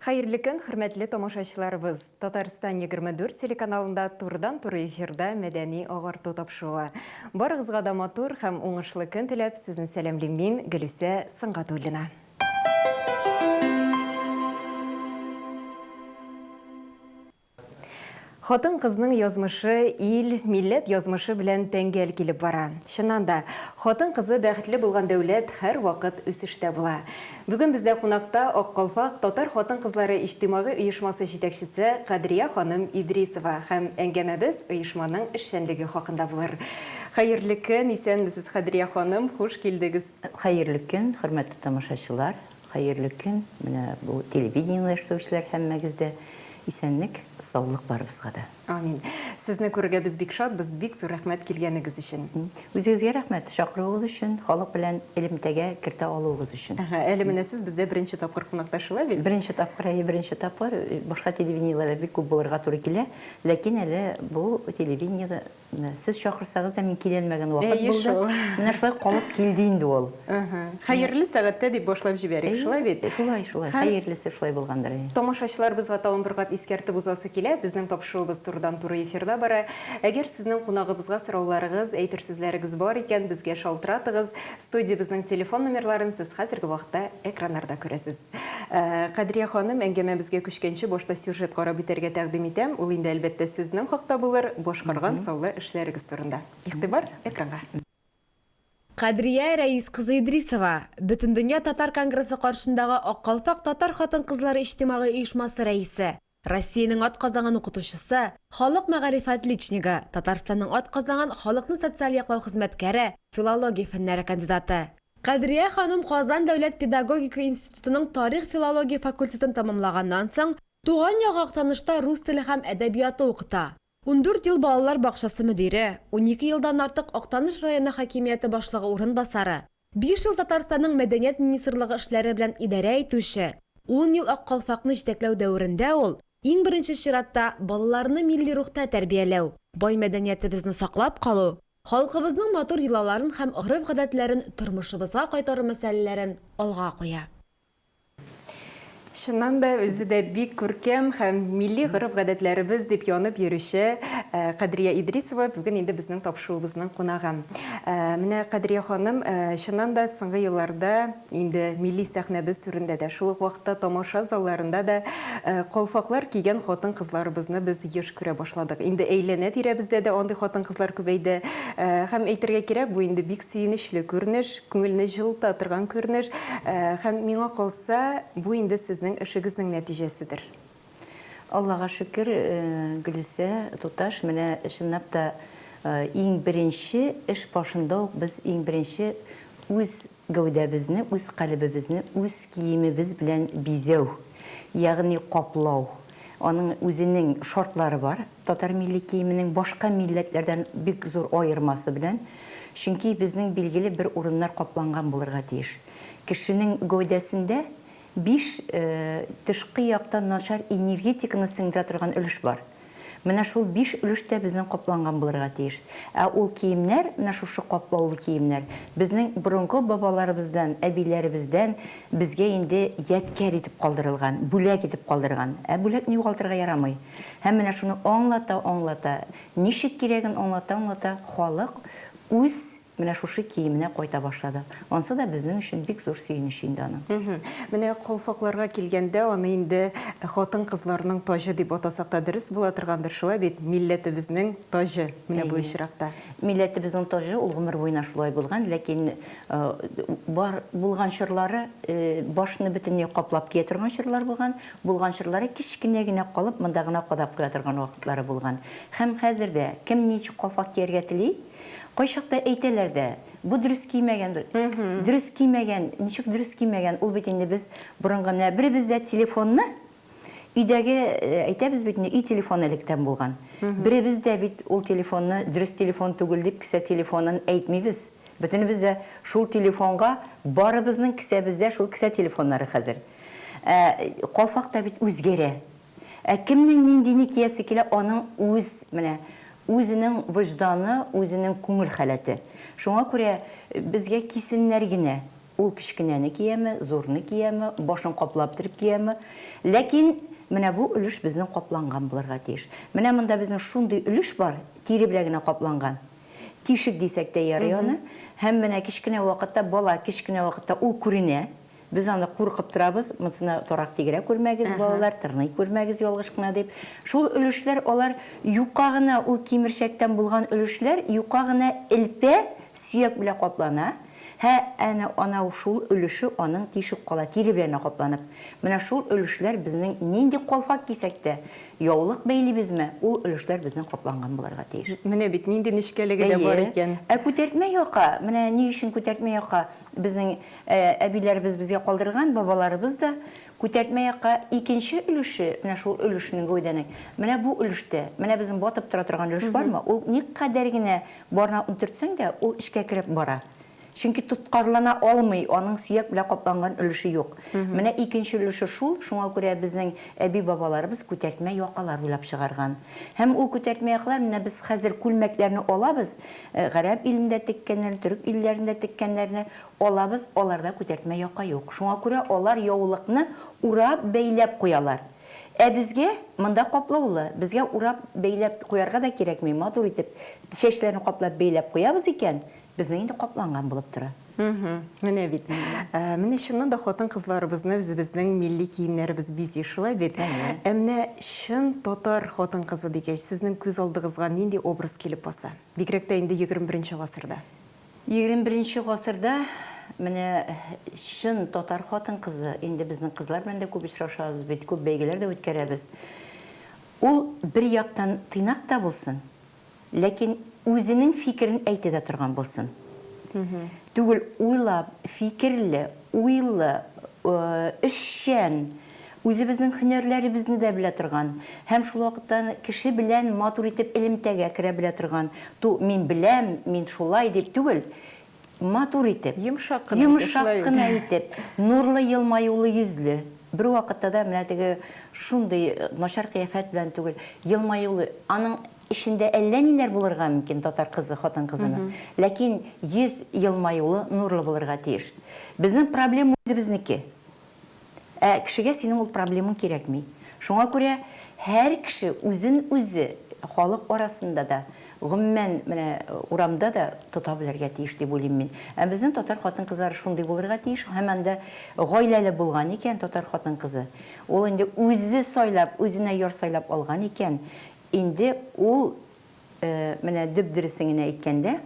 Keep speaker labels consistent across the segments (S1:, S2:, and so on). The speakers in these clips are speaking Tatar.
S1: Хайырлы көн, хөрмәтле тамашачыларыбыз. Татарстан 24 телеканалында турыдан-туры эфирда мәдәни агарту тапшыруы. Барыгызга да матур һәм уңышлы көн теләп, сезне сәламлим мин, Гөлүсә Сыңгатуллина. Хатын кызның язмышы ил, милләт язмышы белән тәңгәл килеп бара. Чыннан да, хатын кызы бәхетле булган дәүләт һәр вакыт үсештә була. Бүген бездә кунакта Аккалфак татар хатын кызлары иҗтимагый оешмасы җитәкчесе Кадрия ханым Идрисова һәм әңгәмәбез оешманың эшчәнлеге хакында булыр. Хәерле көн, исәнмесез Кадрия ханым, хуш килдегез.
S2: Хәерле көн, хөрмәтле тамашачылар. Хәерле көн, менә бу телевидениеле эшләүчеләр һәммәгездә исәнлек, саулык барыбызга да.
S1: Амин. Сезне күрергә без бик шатбыз, бик зур рәхмәт килгәнегез өчен.
S2: Үзегезгә рәхмәт, чакыруыгыз өчен, халык белән элемтәгә кертә алуыгыз өчен.
S1: Әле менә сез бездә беренче тапкыр кунакта шулай бит?
S2: Беренче тапкыр, башка телевидениеләрдә бик күп булырга туры килә, ләкин әле бу телевидениедә сез чакырсагыз да мин киләлмәгән вакыт булды. Менә шулай калып килде инде ул.
S1: Хәерле сәгатьтә дип башлап җибәрик, шулай бит?
S2: Шулай, хәерлесе шулай булгандыр.
S1: Тамашачыларыбызга тагын бер кат искәртеп узасы килә. Безнең тапшыруыбыз турыдан-туры эфирда бара. Әгәр сезнең кунагыбызга сорауларыгыз, әйтер сүзләрегез бар икән, безгә шалтыратыгыз. Студиябызның телефон номерларын сез хәзерге вакытта экраннарда күрәсез. Кадрия ханым, әңгәмәбезгә күчкәнче башта сюжет карап битәргә тәкъдим итәм. Ул инде әлбәттә сезнең хакта булыр, башкарган саулы эшләрегез турында. Игътибар экранга.
S3: Кадрия Рәис кызы Идрисова, Бөтен дөнья татар конгрессы каршындагы Аккалфак татар хатын-кызлары иҗтимагый оешмасы рәисе, Россиянең атказанган укытучысы, халык мәгърифәт личнигы, Татарстанның атказанган халыкны социаль яклау хезмәткәре, филология фәннәре кандидаты. Кадрия ханым Казан дәүләт педагогика институтының тарих филология факультетын тәмамлаганнан соң, туган ягы Актанышта рус теле һәм әдәбияты укыта. 14 ел балалар бакчасы мөдире, 12 елдан артык Актаныш районы хакимияте башлыгы урынбасары, 5 ел Татарстанның мәдәният министрлыгы эшләре белән идарә итүче, 10 ел Аккалфакны җитәкләү дәверендә ул иң беренче чиратта балаларны милли рухта тәрбияләү, бай мәдәниятебезне саклап калу, халкыбызның матур йолаларын һәм гырыф-гадәтләрен тормышыбызга кайтару мәсьәләләрен алга куя.
S1: Шуннан да үзе дә бик күркәм һәм милли гырыф-гадәтләребез дип янып йөрүче Кадрия Идрисова бүген инде безнең тапшыруыбызның кунагы. Менә Кадрия ханым, шуннан да соңгы елларда инде милли сәхнәбез түрендә дә, шул ук вакытта тамаша залларында да калфаклар кигән хатын-кызларыбызны без еш күрә башладык. Инде әйләнә тирәбездә дә андый хатын-кызлар күбәйде. Һәм әйтергә кирәк, бу инде бик сөенечле күренеш, күңелне җылыта торган күренеш. Һәм миңа калса, бу инде сезнең эшегезнең нәтиҗәседер.
S2: Аллага шөкер, Гөлүсә туташ, менә чынлап та иң беренче эш башында без иң беренче үз гәүдәбезне, үз калыбыбызны, үз киемебез белән бизәү, ягъни каплау. Аның үзенең шартлары бар. Татар милли киеменең башка милләтләрдән бик зур аермасы белән, чөнки безнең билгеле бер урыннар капланган булырга тиеш. Кешенең гәүдәсендә 5 тышкы яктан начар энергетиканы сеңдерә торган өлеш бар. Менә шул 5 өлештә безнең капланган булырга тиеш. Ул киемнәр, менә шушы каплаулы киемнәр, безнең борынгы бабаларыбыздан, әбиләребездән безгә инде ядкәр итеп калдырылган, бүләк итеп калдырган. Бүләкне югалтырга ярамый. Һәм менә шуны аңлата, ничек кирәген аңлата, халык үз менә шушы киеменә кайта башлады. Онсы да безнең өчен бик зур сөенеч инде аның.
S1: Менә калфакларга килгәндә, аны инде хатын-кызларның тажы дип атасак та дөрес була торгандыр, шулай бит, милләтебезнең тажы менә бу очракта.
S2: Милләтебезнең тажы ул гомер буена шулай булган, ләкин бар булган чорлары башны бөтенләй каплап кия торган чорлар булган чорлары кичкенә генә калып, монда гына кадап куя торган вакытлары булган. Һәм хәзердә кем ничек калфак кияргә тели, кайчакта әйтәләр дә, бу дөрес кимәгән, ничек дөрес кимәгән, ул бит инде без борынгы менә беребездә телефонны өйдәге әйтәбез бит, үй телефоны электән булган. Беребездә бит ул телефонны дөрес телефон түгел дип кисә телефонын әйтмибез. Бөтенебездә шул телефонга барыбызның кисәбездә шул кисә телефоннары хәзер. Калфак та бит үзгәрә. Кемнең ниндине киясе килә, аның үз менә үзенең вожданы, үзенең күңел халаты. Шуңа күрә безгә кисеннәр генә ул кичкенәне кияме, зурны кияме, башын каплап торып кияме. Ләкин менә бу өлеш безнең капланган булырга тиеш. Менә монда безнең шундый өлеш бар, тире белән генә капланган. Тишек дисәк тә ярый аны. Һәм менә кичкенә вакытта бала кичкенә вакытта ул күренә. Biz аны куркып торабыз, монысына торак тигерә күрмәгез балалар, тырный күрмәгез ялгыш кына дип. Шул өлешләр алар юка гына ул кимерчәктән булган өлешләр юка гына элпә сөяк белән каплана. Ана шул өлеше аның тишек кала тире белән капланып. Менә шул өлешләр безнең нинди калфак кисәк тә яулык бәйлибезме, ул өлешләр безнең капланган булырга тиеш.
S1: Менә бит нинди нечкәлеге дә бар икән.
S2: Күтәртмә яка, менә ни өчен күтәртмә яка безнең әбиләребез безгә калдырган, бабаларыбыз да күтәртмә яка икенче өлеше, менә шул өлешнең гәүдәнең. Менә бу өлештә, менә безнең батып тора торган өлеш бармы? Ул никадәр генә барна унтыртсаң да, ул эшкә кирип бара. Чөнки тоткарлана алмый, аның сөяк белән капланган өлеше юк. Менә икенче өлеше шул, шуңа күрә безнең әби бабаларыбыз күтәртмә якалар уйлап чыгарган. Һәм ул күтәртмә яклар менә без хәзер күлмәкләрне алабыз, гарәп илендә теккәннәр, төрек илләрендә теккәннәрне алабыз, аларда күтәртмә яка юк. Шуңа күрә алар яулыкны урап бәйләп куялар. Безгә монда каплаулы, безгә урап бәйләп куярга да кирәкми, матур итеп чәчләрне каплап бәйләп куябыз икән. Безнең инде капланган булып тора.
S1: Менә бит. Менә шуннан да хатын-кызларыбызны безнең милли киемнәребез бизи шулай бит. Менә шын татар хатын-кызы дигәч, сезнең күз алдыгызга нинди образ килеп баса? Бигрәк тә инде 21 гасырда.
S2: 21 гасырда менә шын татар хатын-кызы, инде безнең кызлар белән дә күп очрашабыз бит, күп бәйгеләр дә үткәрәбез. Ул бер яктан тыйнак та булсын, ләкин үзенең фикерен әйтә дә торган булсын. Түгел уйлап, фикерле, уйлы, эшчән, үзебезнең һөнәрләребезне дә белә торган. Һәм шул вакытта кеше белән матур итеп элемтәгә керә белә торган. Мин беләм, мин шулай дип түгел, матур итеп, йомшак кына итеп, нурлы елмаюлы йөзле. Бер вакытта да менә теге шундый начар кыяфәт белән түгел, елмаюлы, аның ишендә әллә ниләр булырга мөмкин татар кызы, хатын кызының. Ләкин йөз елмаюлы, нурлы булырга тиеш. Безнең проблема үзебезнеке. Кешегә синең ул проблемаң кирәкми. Шуңа күрә һәр кеше үзен үзе халык арасында да, гомумән менә урамда да тота белергә тиеш дип уйлыйм мин. Безнең татар хатын кызлары шундый булырга тиеш, һәм анда гаиләле булган икән татар хатын кызы. Ул инде үзе сайлап, үзенә яр сайлап алган икән. Инде ул менә дөп-дөресен әйткәндә,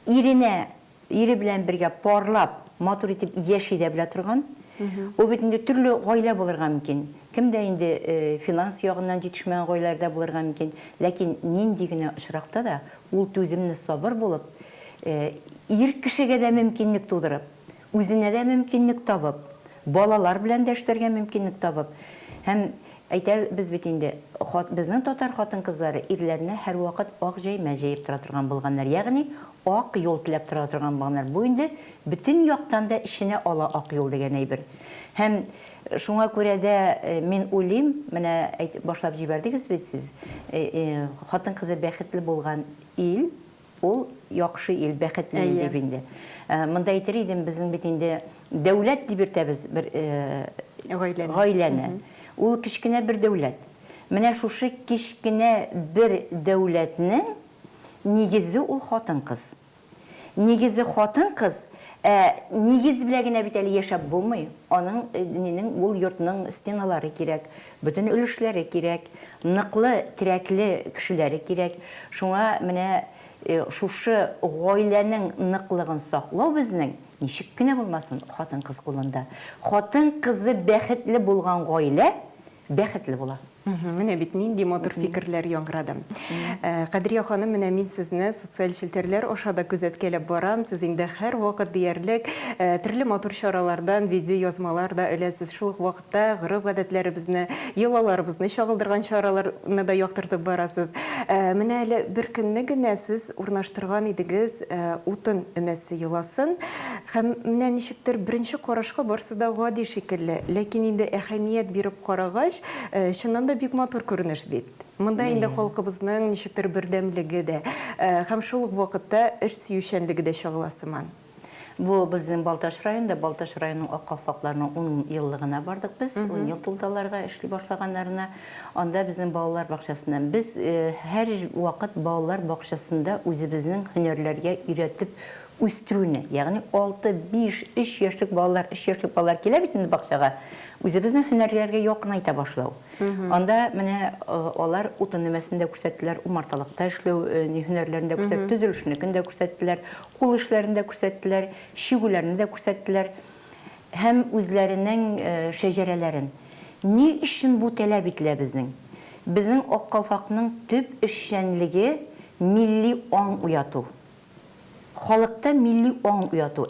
S2: ире белән бергә парлап, матур итеп яши дә белә торган. Ул бит инде төрле гаилә булырга мөмкин. Кемдә инде финанс ягыннан җитешмәгән гаиләләрдә булырга мөмкин. Ләкин нинди генә очракта да ул түземле, сабыр булып, ир кешегә дә мөмкинлек тудырып, үзенә дә мөмкинлек табып, балалар белән дә эшләргә мөмкинлек табып. Һәм без бит инде безнең татар хатын-кызлары ирләренә һәр вакыт ак җәймә җәеп тора торган булганнар. Ягъни ак юл теләп тора торган булганнар. Бу инде бөтен яктан да ишенә ала ак юл дигән әйбер. Һәм шуңа күрә дә мин уйлыйм, менә башлап җибәрдегез бит сез. Хатын-кызы бәхетле булган ил, ул яхшы ил, бәхетле ил дип инде. Монда әйтер идем, безнең бит инде дәүләт дип йөртәбез бер гаиләне. Ул кичкенә бер дәүләт. Менә шушы кичкенә бер дәүләтнең нигезе ул хатын-кыз. Нигезе хатын-кыз, нигез белән генә бит әле яшәп булмый. Аның ул йортның стеналары кирәк, бөтен өлешләре кирәк, ныклы, терәкле кешеләре кирәк. Шуңа менә шушы гаиләнең ныклыгын саклау безнең ничек кенә булмасын хатын-кыз кулында. Хатын-кызы бәхетле булган гаилә бәхетле була.
S1: Менә бит нинди матур фикерләр яңгырады. Кадрия ханым, менә мин сезне социаль челтәрләр ашада күзәткәләп барам. Сез инде һәр вакыт диярлек төрле матур чаралардан видео язмалар да өләсез. Шул вакытта гореф-гадәтләребезне, йолаларыбызны чагылдырган чараларны да яктыртып барасыз. Менә әле бер көнне генә сез урнаштырган идегез утын өмәсе йоласын. Һәм менә ничектер беренче карашка барсы да гади шикелле, ләкин инде әһәмият биреп карагач, чыннан да бик матур күренеш бит. Монда инде халкыбызның ничектер бердәмлеге дә, һәм шул вакытта эш сөючәнлеге дә чагыла сыман.
S2: Бу безнең Балташ районында, Балташ районының Аккалфакларының 10 еллыгына бардык біз, 10 ел тулдаларга эшли башлаганнарына. Анда безнең балалар бакчасыннан без һәр вакыт балалар бакчасында үзебезнең һөнәрләргә өйрәтеп үстерүне, ягъни 6, 5, 3 яшьлек балалар килә бит инде бакчага. Үзебезнең һөнәрләргә якынайта башлау. Анда менә алар утын нәмәсендә күрсәттеләр, умарталыкта эшләү һөнәрләрендә күрсәттеләр, төзелешнекендә күрсәттеләр, кул эшләрендә күрсәттеләр, шигүләрендә күрсәттеләр. Һәм үзләренең шәҗәрәләрен. Ни өчен бу таләп ителә безнең? Безнең Аккалфакның төп эшчәнлеге милли аң уяту. Халыкта милли аң уяту.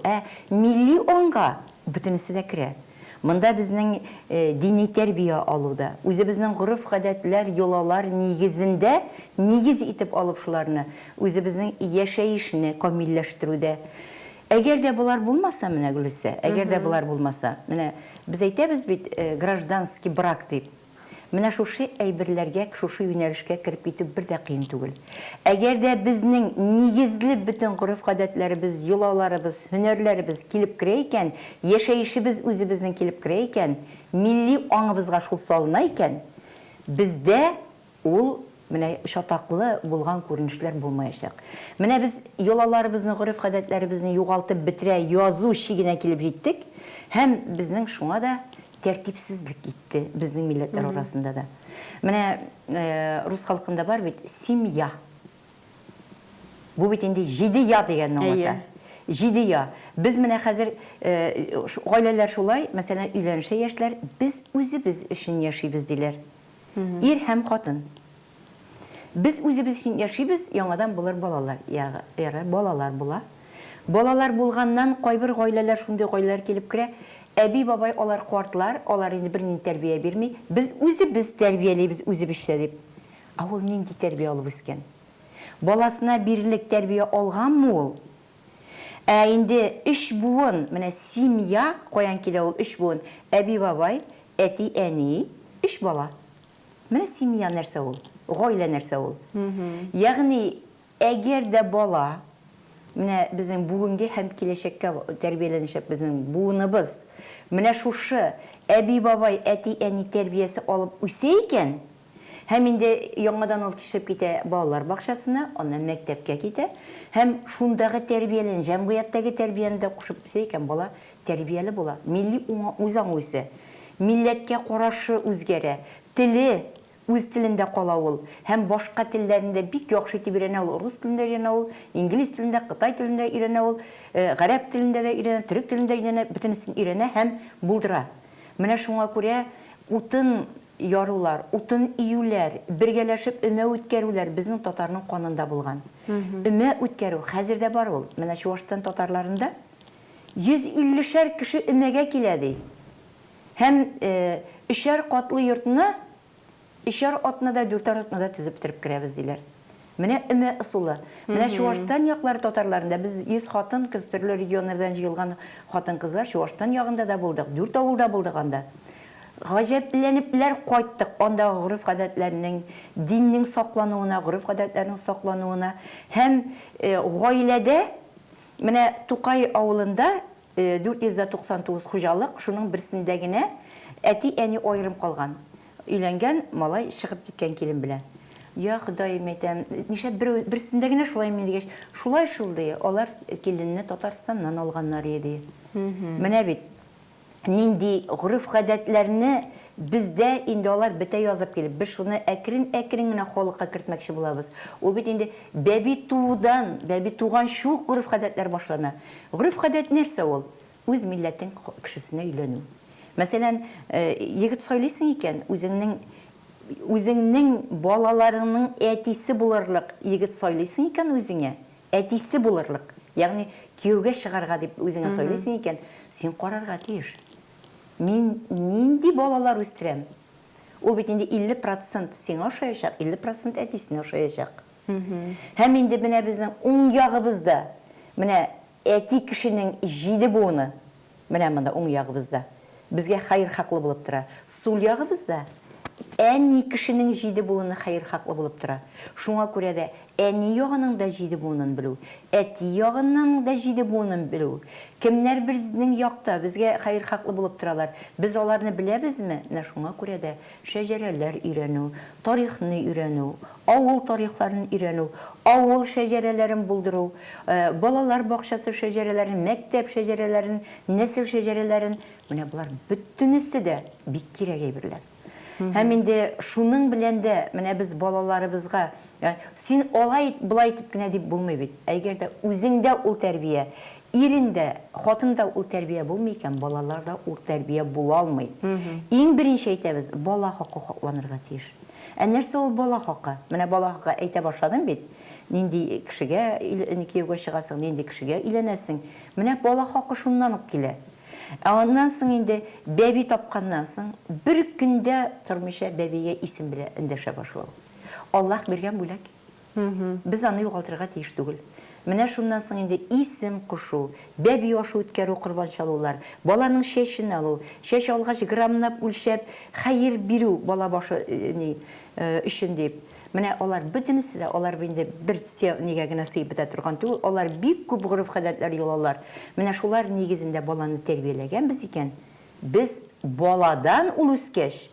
S2: Милли аңга бөтенесе дә керә. Монда безнең дини тәрбия алуда, үзебезнең гореф-гадәтләр, йолалар нигезендә нигез итеп алып шуларны, үзебезнең яшәешне камилләштерүдә. Әгәр дә булар булмаса, менә Гөлүсә, әгәр дә булар булмаса, менә без әйтәбез бит гражданский брак дип. Менә шушы әйберләргә, шушы юнәлешкә кирип китү бер дә кыен түгел. Әгәр дә безнең нигезле бөтен гореф-гадәтләребез, йолаларыбыз, һөнәрләребез килеп керә икән, яшәешебез үзебезнең килеп керә икән, милли аңыбызга шул салына икән, бездә ул менә шатаклы булган күренешләр булмаячак. Менә без йолаларыбызны, гореф-гадәтләребезне югалтып бетерә, язу шигенә килеп җиттек, һәм безнең шуңа да тәртипсезлек китте безнең милләтләр арасында да. Менә рус халкында бар бит семья. Бу бит инде 7 я дигәнне аңлата. 7 я. Без менә хәзер гаиләләр шулай, мәсәлән, өйләнешә яшьләр, без үзебез өчен яшибез диләр. Ир һәм хатын. Без үзебез өчен яшибез, яңадан булыр балалар. Ягы балалар була. Балалар булганнан кайбер гаиләләр шундый гаиләләр килеп керә. Әби бабай алар куартлар, алар инде бернинди тәрбия бирми. Без үзебез тәрбиялейбез үзебезчә дип. Ул нинди тәрбия алып үскән? Баласына бирерлек тәрбия алганмы ул? Инде 3 буын, менә семья, каян килә ул 3 буын? Әби бабай, әти, әни, 3 бала. Менә семья нәрсә ул? Гаилә нәрсә ул? Ягъни, әгәр дә бала, менә безнең бүгенге һәм киләчәккә тәрбияләнешәк безнең буыныбыз, менә шушы әби бабай, әти, әни тәрбиясе алып үсә икән, һәм инде яңадан ул кишеп китә балалар бакчасына, аннан мәктәпкә китә, һәм шундагы тәрбиянең, җәмгыятьтәге тәрбияне дә кушып үсә икән, бала тәрбияле була, милли үзаң үсә, милләткә карашы үзгәрә, теле үз телендә кала ул, һәм башка телләрендә бик яхшы итеп өйрәнә ул, рус телендә өйрәнә ул, инглиз телендә, кытай телендә өйрәнә ул, гарәп телендә дә өйрәнә, төрек телендә өйрәнә, бөтенесен өйрәнә һәм булдыра. Менә шуңа күрә утын ярулар, утын июләр, бергәләшеп өмә үткәрүләр безнең татарның канында булган. Өмә үткәрү хәзер дә бар ул. Менә Чуашстан татарларында 150шәр кеше өмәгә килә ди. Һәм 3 катлы йортны 3 атны да 4 атны да төзеп бетереп керәбез диләр. Менә өмә ысулы. Менә Чуашстан яклары татарларында без 100 хатын кыз төрле регионнардан җыелган хатын-кызлар Чуашстан ягында да булдык, 4 авылда булдык анда. Гаҗәпләнепләр кайттык андагы гореф-гадәтләрнең, диннең саклануына, гореф-гадәтләрнең саклануына һәм гаиләдә менә Тукай авылында 499 хуҗалык, шуның берсендә генә әти, әни аерым калган. Өйләнгән малай чыгып киткән килен белән. Я Ходаем әйтәм, нишләп берсендә генә шулай дигәч, шулай шулды. Алар киленне Татарстаннан алганнар иде. Менә бит нинди гореф-гадәтләрне бездә инде алар бетә язып килеп, без шуны әкрен-әкрен генә халыкка кертмәкче булабыз. Ул бит инде бәби туган шул гореф-гадәтләр башлана. Гореф-гадәт нәрсә ул? Үз милләтең кешесенә өйләнү. Мәсәлән, егет сайлыйсың икән, үзеңнең балаларыңның әтисе булырлык егет сайлыйсың икән үзеңә, әтисе булырлык. Ягъни кияүгә чыгарга дип үзеңә сайлыйсың икән, син карарга тиеш. Мин нинди балалар үстерәм? Ул бит инде 50% сиңа ошаячак, 50% әтисенә ошаячак. Һәм инде менә безнең уң ягыбызда, менә әти кешенең 7 буыны, менә монда уң ягыбызда. Безгә хайыр хаклы булып тора. Сул ягыбызда әни кешенең җиде буыны хәер хаклы булып тора. Шуңа күрә дә әни ягының да җиде буынын белү, әти ягының да җиде буынын белү. Кемнәр безнең якта безгә хәер хаклы булып торалар. Без аларны беләбезме? Менә шуңа күрә дә шәҗәрәләр өйрәнү, тарихны өйрәнү, авыл тарихларын өйрәнү, авыл шәҗәрәләрен булдыру, балалар бакчасы шәҗәрәләрен, мәктәп шәҗәрәләрен, нәсел шәҗәрәләрен, менә булар бөтенесе дә бик кирәк әйберләр. Һәм инде шуның белән дә менә без балаларыбызга, син алай булай итеп кенә дип булмый бит. Әгәр дә үзеңдә ул тәрбия, иреңдә, хатында ул тәрбия булмый икән, балаларда ул тәрбия була алмый. Иң беренче әйтәбез, бала хакы хакланырга тиеш. Нәрсә ул бала хакы? Менә бала хакы әйтә башладым бит. Нинди кешегә кияүгә чыгасың, нинди кешегә өйләнәсең. Менә бала хакы шуннан ук килә. Ondan соң инде бәби тапканнан соң бер көндә тормыйча бәбигә исем белән эндәшә башлау. Аллаһ биргән бүләк. Без аны югалтырга тиеш түгел. Менә шуннан соң инде исем кушу, бәби ашу үткәрү, корбан чалулар, баланың чәчен алу, чәч алгач граммнап үлчәп, хәер бирү бала башы өчен дип. Менә алар бөтенесе дә, алар инде бер нигә генә сыйып бетә торган түгел, алар бик күп гореф-гадәтләр юлалар. Менә шулар нигезендә баланы тәрбияләгәнбез икән, без баладан ул үскәч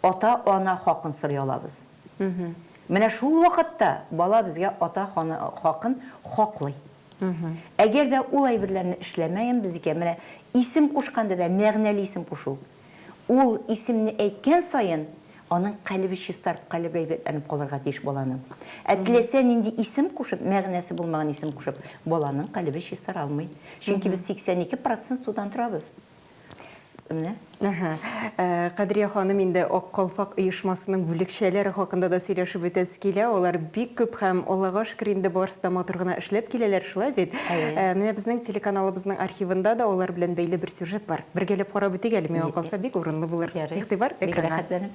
S2: ата-ана хакын сорый алабыз. Менә шул вакытта бала безгә ата-ана хакын хаклый. Әгәр дә ул әйберләрне эшләмәенбез икән, менә исем кушканда да мәгънәле исем кушу. Ул исемне әйткән саен аның калбы чистарып, калбы әйбәтләнеп калырга тиеш баланың. Әтләсә нинди исем кушып, мәгънәсе булмаган исем кушып, баланың калбы чистар алмый. Чөнки без 82% судан торабыз. Менә.
S1: Кадрия ханым, инде Ак Калфак оешмасының бүлекчәләре хакында да сөйләшеп үтәс килә. Алар бик күп һәм Аллага шөкер инде барысында матур гына эшләп киләләр, шулай бит. Менә безнең телеканалыбызның архивында да алар белән бәйле бер сюжет бар. Бергәләп карап үтик әле, миңа калса бик урынлы булыр. Игътибар экранга.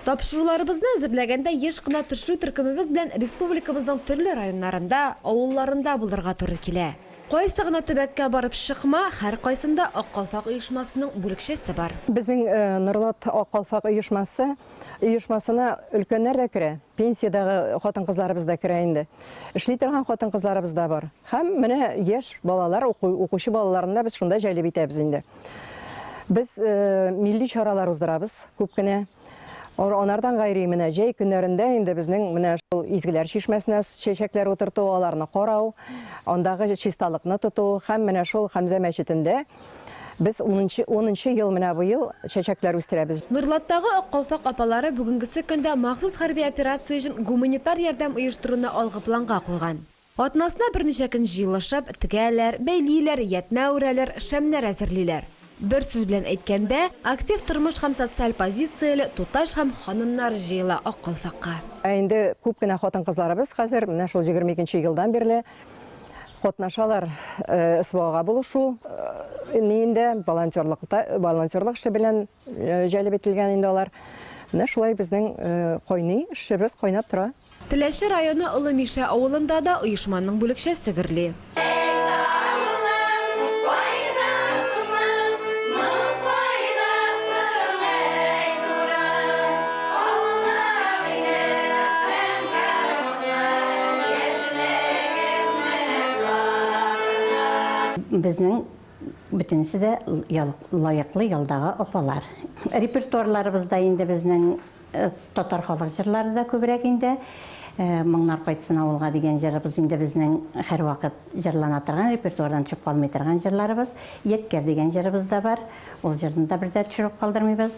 S3: Тапшыруларыбызны әзерләгәндә еш кына төшерү төркемебез белән республикабызның төрле районнарында, авылларында булырга туры килә. Кайсы гына төбәккә барып чыкма, һәр кайсында Ак Калфак оешмасының бүлекчәсе бар.
S4: Безнең Норлат Ак Калфак оешмасына өлкәннәр дә керә, пенсиядагы хатын-кызларыбыз да керә инде. Эшли торган хатын-кызларыбыз да бар. Һәм менә яшь балалар, укучы балаларында без шунда җәлеп итәбез инде. Без милли чаралар уздырабыз, күп кенә. Onlardan gayri менә җәй көннәрендә инде безнең менә шул изгеләр чишмәсенә чәчәкләр утырту, аларны карау, андагы чисталыкны тоту һәм менә шул Хәмзә мәчетендә без 10нчы ел менә бу ел чәчәкләр үстерәбез.
S3: Норлаттагы Ак Калфак апалары бүгенгесе көндә махсус хәрби операция өчен гуманитар ярдәм оештыруны алгы планга куйган. Атнасына берничә көн җыелышып, тегәләр, бәйлиләр, ятмә үрәләр, шәмнәр әзерлиләр. Бер сүз белән әйткәндә, актив тормыш һәм социаль позицияле туташ һәм ханымнар җыела Ак Калфакка.
S4: Инде күп кенә хатын-кызларыбыз хәзер менә шул 22нче елдан бирле катнашалар СВОга булышу инде волонтерлык эше белән җәлеп ителгән инде алар. Менә шулай безнең кайный эшебез кайнап тора.
S3: Теләше районы Олы Миша авылында да оешманың бүлекчәсе гөрли.
S5: Безнең бөтенесе дә лайыклы ялдагы апалар. Репертуарларыбызда инде безнең татар халык җырлары да күбрәк инде. Моңнар кайтсын авылга дигән җырыбыз инде безнең һәр вакыт җырлана торган, репертуардан чыгып калмый торган җырларыбыз. Yetkәр дигән җырыбыз да бар. Ул җырны да бердә төшереп калдырмыйбыз.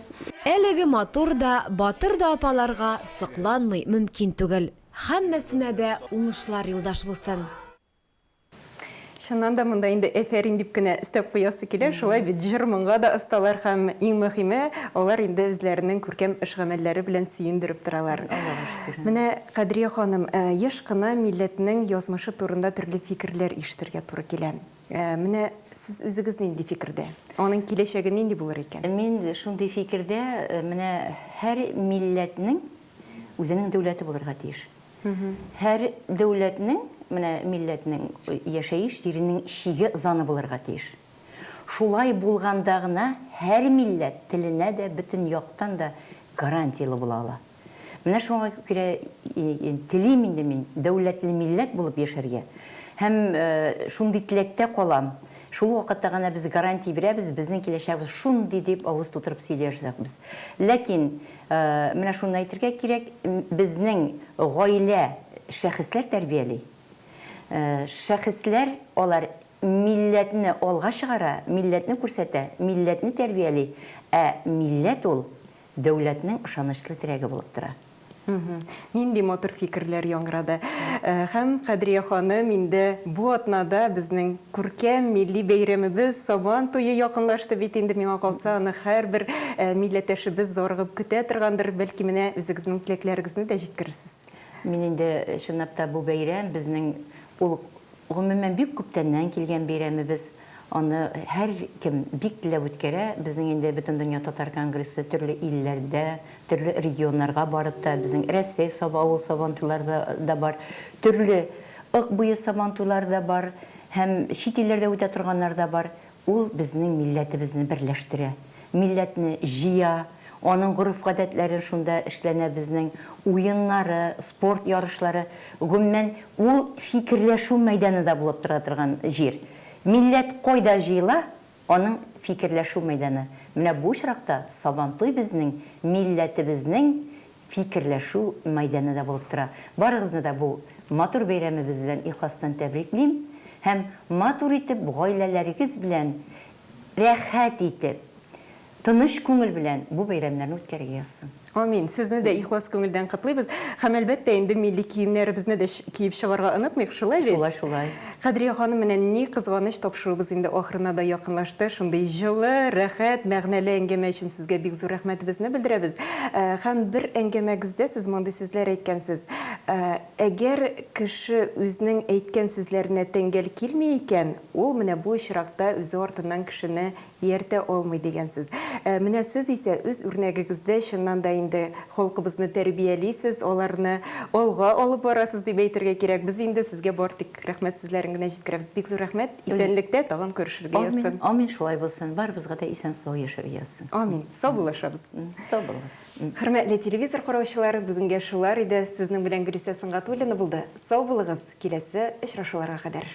S3: Әлеге матур да, батыр да апаларга сокланмый мөмкин түгел. Һәммәсенә дә уңышлар юлдаш булсын.
S1: Шуннан да монда инде эфирин дип кенә истеп куясы килә, шулай бит җырмынга да осталар һәм иң мөһиме, алар инде үзләренең күркәм эш гамәлләре белән сөендереп торалар. Менә Кадрия ханым, яшь кына милләтнең язмышы турында төрле фикерләр ишетергә туры килә. Менә сез үзегез нинди фикердә? Аның киләчәге нинди булыр икән?
S2: Мин шундый фикердә, менә һәр милләтнең үзенең дәүләте булырга тиеш. Һәр дәүләтнең, менә милләтнең яшәеш җиренең шиге заны булырга тиеш. Шулай булганда гына һәр милләт теленә дә бөтен яктан да гарантиялы була ала. Менә шуңа күрә телим инде мин дәүләтле милләт булып яшәргә. Һәм шундый теләктә калам. Шул вакытта гына без гарантия бирәбез, безнең киләчәгебез шундый дип авыз тутырып сөйләшәбез. Ләкин менә шуны әйтергә кирәк, безнең гаилә шәхесләр тәрбияли. Шәхесләр алар милләтне алга чыгара, милләтне күрсәтә, милләтне тәрбияли, милләт ул дәүләтнең ышанычлы терәге булып тора.
S1: Нинди мотор фикерләр яңгырады. Һәм Кадрия ханым, инде бу атнада безнең күркәм милли бәйрәмебез Сабан туе якынлашты бит инде, миңа калса, аны һәрбер милләттәшебез зарыгып көтә торгандыр, бәлки менә үзегезнең теләкләрегезне дә җиткерерсез.
S2: Мин инде чынлап та бу бәйрәм безнең ул гомумән бик күптәннән килгән бәйрәмебез. Аны һәр кем бик теләп үткәрә. Безнең инде бөтен дөнья татар конгрессы төрле илләрдә, төрле регионнарга барып та, безнең Рәсәй авыл сабантуйларда да бар, төрле ак буе сабантуйларда бар, һәм чит илләрдә үтә торганнар да бар. Ул безнең милләтебезне берләштерә, милләтне җыя, аның гореф-гадәтләрен шунда эшләнә, безнең уеннары, спорт ярышлары. Гомумән ул фикерләшү мәйданы да булып тора торган җир. Милләт кайда җыела, аның фикерләшү мәйданы. Менә бу очракта Сабантуй безнең милләтебезнең фикерләшү мәйданы да булып тора. Барыгызны да бу матур бәйрәмебез белән ихластан тәбриклим, һәм матур итеп гаиләләрегез белән рәхәт итеп, тыныч күңел белән бу бәйрәмнәрне үткәрергә язсын.
S1: Амин. Сезне дә ихлас күңелдән котлыйбыз. Һәм әлбәттә инде милли киемнәребезне дә киеп чыгарга онытмыйк, шулай бит?
S2: Шулай.
S1: Кадрия ханым, менә ни кызганыч, тапшыруыбыз инде ахырына да якынлашты. Шундый җылы, рәхәт, мәгънәле әңгәмә өчен сезгә бик зур рәхмәтебезне белдерәбез. Һәм бер әңгәмәгездә сез мондый сүзләр әйткәнсез. Әгәр кеше үзенең әйткән сүзләренә тәңгәл килми икән, ул менә бу очракта үзе артыннан кешене ияртә алмый дигәнсез. Менә сез исә үз үрнәгегездә чыннан да инде халкыбызны тәрбиялисез, аларны алга алып барасыз дип әйтергә кирәк. Без инде сезгә бар тик рәхмәт сүзләрен генә җиткерәбез. Бик зур рәхмәт. Исәнлектә тагын күрешергә язсын.
S2: Амин, шулай булсын. Барыбызга да исән сау яшәргә язсын.
S1: Амин. Сау булышабыз.
S2: Сау булыгыз.
S1: Хөрмәтле телевизор караучылары, бүгенгә шулар иде. Сезнең белән Гөлүсә Сыңгатуллина булды. Сау булыгыз. Киләсе очрашуларга кадәр.